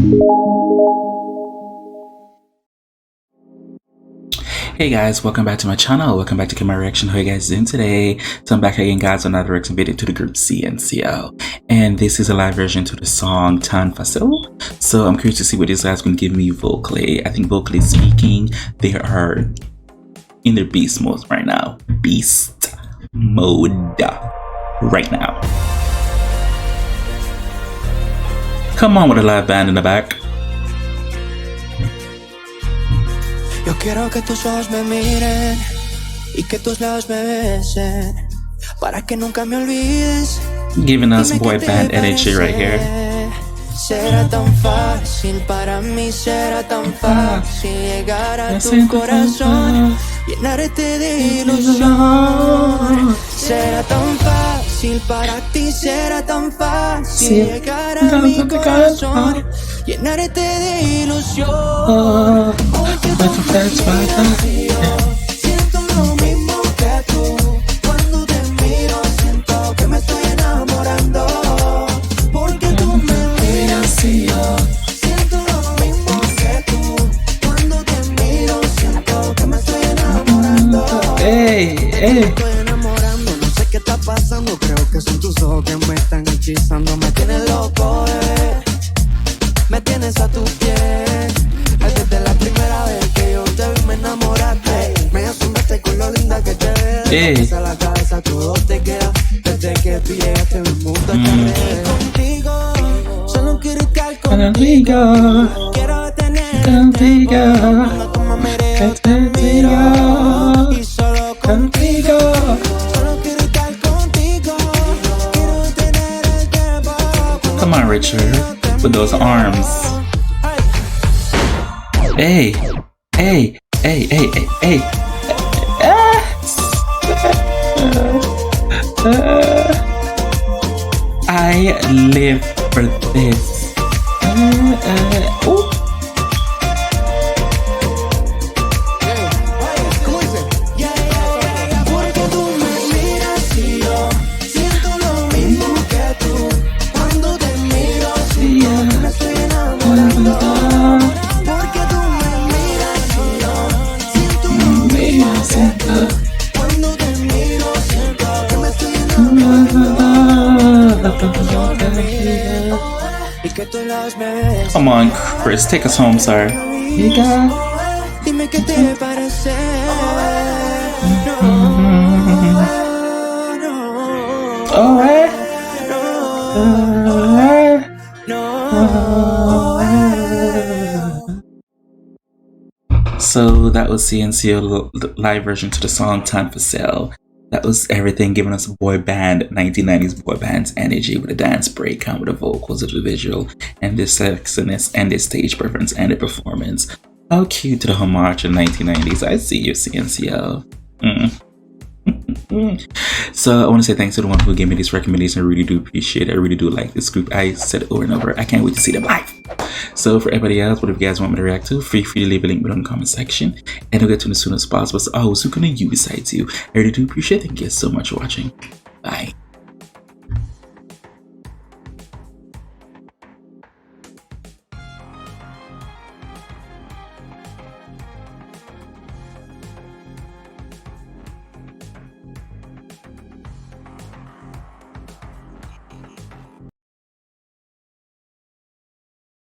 Hey guys, welcome back to my channel. Welcome back to Get My Reaction. How are you guys doing today? So I'm back again, guys, on another reaction video to the group CNCO. And this is a live version to the song Tan Facil. So I'm curious to see what these guys can give me vocally. I think vocally speaking, they are in their beast mode right now. Beast mode right now. Come on with a live band in the back. Yo quiero que tus ojos me miren y que tus labios me besen para que nunca me olvides. Giving us boy band energy right here. Será tan fácil para mí, será tan fácil llegar a tu corazón, llenarte de ilusión. Será tan fácil para ti, será tan fácil llegar a mi corazón, llenarte de ilusión. Siento lo mismo que tú. Cuando te miro siento que me estoy enamorando. Porque tú me miras y yo siento lo mismo que tú. Cuando te miro siento que me estoy enamorando. Me estoy enamorando, no sé qué está pasando. Creo que son tus ojos que me están hechizando. Me tienes loco, bebé. Me tienes a tu piel. Desde la primera vez que yo te vi me enamoraste. Me asombraste con lo linda que te ves. A la cabeza todo te queda. Desde que tú llegaste mi mundo cambié. Contigo, solo quiero estar contigo. Quiero tenerte contigo. Como merezco te miro. Y solo contigo. Solo quiero estar contigo. Quiero tener el tiempo. Come on, Richard, with those arms. Hey, hey, hey, hey, hey, hey. I live for this. Ooh. Porque tú me miras y yo siento lo mismo que tú. Cuando te miro siento que me estoy enamorando. Porque tú me miras y yo siento lo mismo que tú. Cuando te miro siento que me estoy enamorando. Y que tus labios me besan. Come on, Chris, take us home, sir. Dime qué te parece. Alright. So that was CNCO live version to the song Time for Sale. That was everything, giving us boy band, 1990s boy band's energy with a dance breakdown, with the vocals, with the visual, and the sexiness, and the stage preference, and the performance. How cute to the homage in 1990s. I see you, CNCO. So I want to say thanks to the one who gave me this recommendation. I really do appreciate it. I really do like this group. I said it over and over. I can't wait to see them live. So for everybody else, whatever you guys want me to react to, feel free to leave a link below in the comment section, and I'll get to them as soon as possible. So, who can you besides you? I really do appreciate it. Thank you so much for watching. Bye.